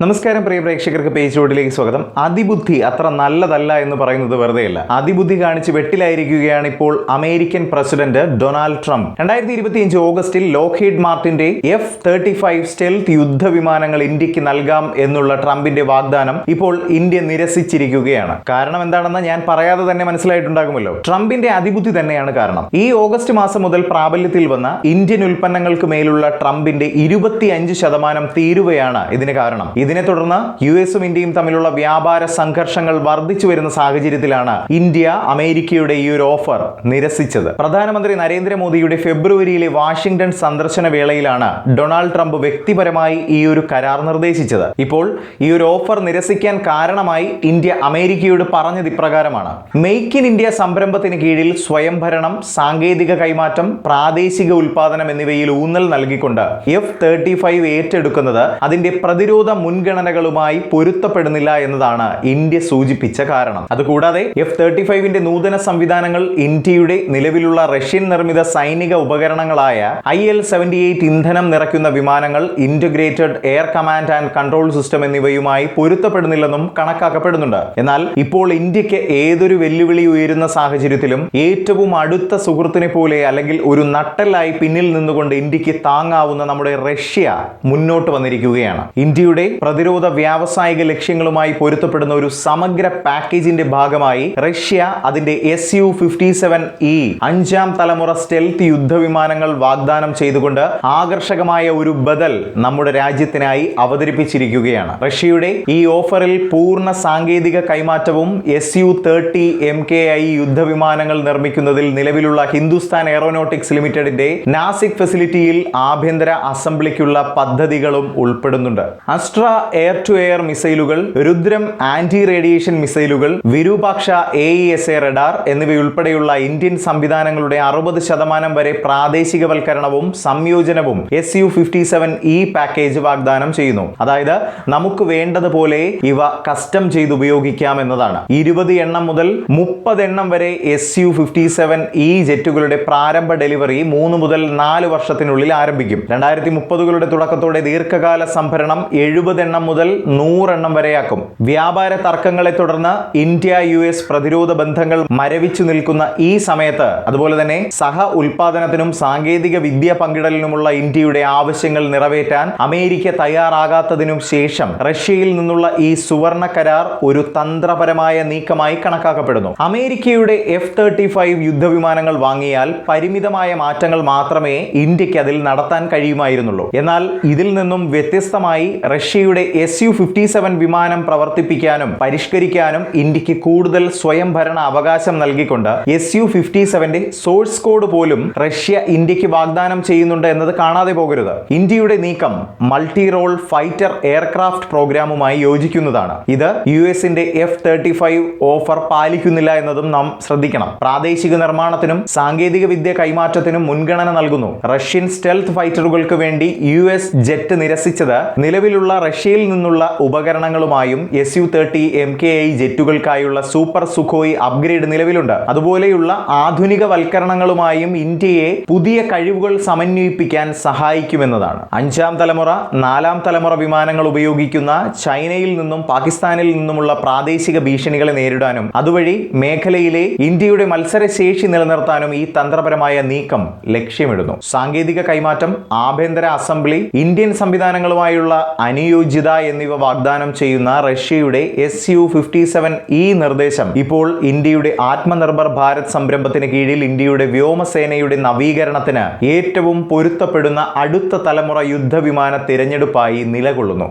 നമസ്കാരം പ്രിയ പ്രേക്ഷകർക്ക് പേജ് റോഡിലേക്ക് സ്വാഗതം. അതിബുദ്ധി അത്ര നല്ലതല്ല എന്ന് പറയുന്നത് വെറുതെയല്ല. അതിബുദ്ധി കാണിച്ച് വെട്ടിലായിരിക്കുകയാണ് ഇപ്പോൾ അമേരിക്കൻ പ്രസിഡന്റ് ഡൊണാൾഡ് ട്രംപ്. 2025 ഓഗസ്റ്റിൽ ലോക്ഹീഡ് മാർട്ടിന്റെ F-35 സ്റ്റെൽത്ത് യുദ്ധവിമാനങ്ങൾ ഇന്ത്യക്ക് നൽകാം എന്നുള്ള ട്രംപിന്റെ വാഗ്ദാനം ഇപ്പോൾ ഇന്ത്യ നിരസിച്ചിരിക്കുകയാണ്. കാരണം എന്താണെന്ന് ഞാൻ പറയാതെ തന്നെ മനസ്സിലായിട്ടുണ്ടാകുമല്ലോ. ട്രംപിന്റെ അതിബുദ്ധി തന്നെയാണ് കാരണം. ഈ ഓഗസ്റ്റ് മാസം മുതൽ പ്രാബല്യത്തിൽ വന്ന ഇന്ത്യൻ ഉൽപ്പന്നങ്ങൾക്ക് മേലുള്ള ട്രംപിന്റെ 25% തീരുവയാണ് ഇതിന് കാരണം. ഇതിനെ തുടർന്ന് യുഎസും ഇന്ത്യയും തമ്മിലുള്ള വ്യാപാര സംഘർഷങ്ങൾ വർദ്ധിച്ചു വരുന്ന സാഹചര്യത്തിലാണ് ഇന്ത്യ അമേരിക്കയുടെ ഈ ഒരു ഓഫർ നിരസിച്ചത്. പ്രധാനമന്ത്രി നരേന്ദ്രമോദിയുടെ ഫെബ്രുവരിയിലെ വാഷിംഗ്ടൺ സന്ദർശന വേളയിലാണ് ഡൊണാൾഡ് ട്രംപ് വ്യക്തിപരമായി ഈ ഒരു കരാർ നിർദ്ദേശിച്ചത്. ഇപ്പോൾ ഈ ഒരു ഓഫർ നിരസിക്കാൻ കാരണമായി ഇന്ത്യ അമേരിക്കയോട് പറഞ്ഞത് ഇപ്രകാരമാണ്: മെയ്ക്ക് ഇൻ ഇന്ത്യ സംരംഭത്തിന് കീഴിൽ സ്വയംഭരണം, സാങ്കേതിക കൈമാറ്റം, പ്രാദേശിക ഉൽപാദനം എന്നിവയിൽ ഊന്നൽ നൽകിക്കൊണ്ട് F-35 ഏറ്റെടുക്കുന്നത് അതിന്റെ പ്രതിരോധ മുൻഗണനകളുമായി പൊരുത്തപ്പെടുന്നില്ല എന്നതാണ് ഇന്ത്യ സൂചിപ്പിച്ച കാരണം. അതുകൂടാതെ F-35 നൂതന സംവിധാനങ്ങൾ ഇന്ത്യയുടെ നിലവിലുള്ള റഷ്യൻ നിർമ്മിത സൈനിക ഉപകരണങ്ങളായ IL-78 ഇന്ധനം നിറയ്ക്കുന്ന വിമാനങ്ങൾ, integrated air command and control system എന്നിവയുമായി പൊരുത്തപ്പെടുന്നില്ലെന്നും കണക്കാക്കപ്പെടുന്നുണ്ട്. എന്നാൽ ഇപ്പോൾ ഇന്ത്യക്ക് ഏതൊരു വെല്ലുവിളി ഉയരുന്ന സാഹചര്യത്തിലും ഏറ്റവും അടുത്ത സുഹൃത്തിനെ പോലെ അല്ലെങ്കിൽ ഒരു നട്ടെല്ലായി പിന്നിൽ നിന്നുകൊണ്ട് ഇന്ത്യക്ക് താങ്ങാവുന്ന നമ്മുടെ റഷ്യ മുന്നോട്ട് വന്നിരിക്കുകയാണ്. ഇന്ത്യയുടെ പ്രതിരോധ വ്യാവസായിക ലക്ഷ്യങ്ങളുമായി പൊരുത്തപ്പെടുന്ന ഒരു സമഗ്ര പാക്കേജിന്റെ ഭാഗമായി റഷ്യ അതിന്റെ Su-57E 5ാം തലമുറ സ്റ്റെൽത്ത് യുദ്ധവിമാനങ്ങൾ വാഗ്ദാനം ചെയ്തുകൊണ്ട് ആകർഷകമായ ഒരു ബദൽ നമ്മുടെ രാജ്യത്തിനായി അവതരിപ്പിച്ചിരിക്കുകയാണ്. റഷ്യയുടെ ഈ ഓഫറിൽ പൂർണ്ണ സാങ്കേതിക കൈമാറ്റവും Su-30 MKI യുദ്ധവിമാനങ്ങൾ നിർമ്മിക്കുന്നതിൽ നിലവിലുള്ള ഹിന്ദുസ്ഥാൻ എയറോനോട്ടിക്സ് ലിമിറ്റഡിന്റെ നാസിക് ഫെസിലിറ്റിയിൽ ആഭ്യന്തര അസംബ്ലിക്കുള്ള പദ്ധതികളും ഉൾപ്പെടുന്നുണ്ട്. അസ്ട്ര എയർ ടു എയർ മിസൈലുകൾ, രുദ്രം ആന്റി റേഡിയേഷൻ മിസൈലുകൾ, വിരൂപാക്ഷ AESA റഡാർ എന്നിവയുൾപ്പെടെയുള്ള ഇന്ത്യൻ സംവിധാനങ്ങളുടെ 60% വരെ പ്രാദേശികവൽക്കരണവും സംയോജനവും Su-57E പാക്കേജ് വാഗ്ദാനം ചെയ്യുന്നു. അതായത് നമുക്ക് വേണ്ടതുപോലെ ഇവ കസ്റ്റം ചെയ്ത് ഉപയോഗിക്കാം എന്നതാണ്. 20 എണ്ണം മുതൽ 30 എണ്ണം വരെ Su-57E ജെറ്റുകളുടെ പ്രാരംഭ ഡെലിവറി 3 മുതൽ 4 വർഷത്തിനുള്ളിൽ ആരംഭിക്കും. 2030കളുടെ തുടക്കത്തോടെ ദീർഘകാല സംഭരണം 70 എണ്ണം മുതൽ 100 എണ്ണം വരെയാക്കും. വ്യാപാര തർക്കങ്ങളെ തുടർന്ന് ഇന്ത്യ US പ്രതിരോധ ബന്ധങ്ങൾ മരവിച്ചു നിൽക്കുന്ന ഈ സമയത്ത്, അതുപോലെ തന്നെ സഹ ഉൽപാദനത്തിനും സാങ്കേതിക വിദ്യ പങ്കിടലിനുമുള്ള ഇന്ത്യയുടെ ആവശ്യങ്ങൾ നിറവേറ്റാൻ അമേരിക്ക തയ്യാറാകാത്തതിനും ശേഷം റഷ്യയിൽ നിന്നുള്ള ഈ സുവർണ കരാർ ഒരു തന്ത്രപരമായ നീക്കമായി കണക്കാക്കപ്പെടുന്നു. അമേരിക്കയുടെ F-35 യുദ്ധവിമാനങ്ങൾ വാങ്ങിയാൽ പരിമിതമായ മാറ്റങ്ങൾ മാത്രമേ ഇന്ത്യക്ക് അതിൽ നടത്താൻ കഴിയുമായിരുന്നുള്ളൂ. എന്നാൽ ഇതിൽ നിന്നും വ്യത്യസ്തമായി റഷ്യയുടെ Su-57 വിമാനം പ്രവർത്തിപ്പിക്കാനും പരിഷ്കരിക്കാനും ഇന്ത്യക്ക് കൂടുതൽ സ്വയംഭരണ അവകാശം നൽകിക്കൊണ്ട് Su-57 സോഴ്സ് കോഡ് പോലും റഷ്യ ഇന്ത്യക്ക് വാഗ്ദാനം ചെയ്യുന്നുണ്ട് എന്നത് കാണാതെ പോകരുത്. ഇന്ത്യയുടെ നീക്കം മൾട്ടി റോൾ ഫൈറ്റർ എയർക്രാഫ്റ്റ് പ്രോഗ്രാമുമായി യോജിക്കുന്നതാണ്. ഇത് യുഎസിന്റെ F-35 ഓഫർ പാലിക്കുന്നില്ല എന്നതും നാം ശ്രദ്ധിക്കണം. പ്രാദേശിക നിർമ്മാണത്തിനും സാങ്കേതിക വിദ്യ കൈമാറ്റത്തിനും മുൻഗണന നൽകുന്നു. റഷ്യൻ സ്റ്റെൽത്ത് ഫൈറ്ററുകൾക്ക് വേണ്ടി US ജെറ്റ് നിരസിച്ചത് നിലവിലുള്ള റഷ്യയിൽ നിന്നുള്ള ഉപകരണങ്ങളുമായും Su-30 MKI ജെറ്റുകൾക്കായുള്ള സൂപ്പർ സുഖോയ് അപ്ഗ്രേഡ് നിലവിലുണ്ട്. അതുപോലെയുള്ള ആധുനിക വൽക്കരണങ്ങളുമായും ഇന്ത്യയെ പുതിയ കഴിവുകൾ സമന്വയിപ്പിക്കാൻ സഹായിക്കുമെന്നതാണ്. 5ാം തലമുറ 4ാം തലമുറ വിമാനങ്ങൾ ഉപയോഗിക്കുന്ന ചൈനയിൽ നിന്നും പാകിസ്ഥാനിൽ നിന്നുമുള്ള പ്രാദേശിക ഭീഷണികളെ നേരിടാനും അതുവഴി മേഖലയിലെ ഇന്ത്യയുടെ മത്സരശേഷി നിലനിർത്താനും ഈ തന്ത്രപരമായ നീക്കം ലക്ഷ്യമിടുന്നു. സാങ്കേതിക കൈമാറ്റം, ആഭ്യന്തര അസംബ്ലി, ഇന്ത്യൻ സംവിധാനങ്ങളുമായുള്ള അനുയോജ്യത എന്നിവ വാഗ്ദാനം ചെയ്യുന്ന റഷ്യയുടെ Su-57E നിർദ്ദേശം ഇപ്പോൾ ഇന്ത്യയുടെ ആത്മനിർഭർ ഭാരത് സംരംഭത്തിന് കീഴിൽ ഇന്ത്യയുടെ വ്യോമസേനയുടെ നവീകരണത്തിന് ഏറ്റവും പൊരുത്തപ്പെടുന്ന അടുത്ത തലമുറ യുദ്ധവിമാന തിരഞ്ഞെടുപ്പായി നിലകൊള്ളുന്നു.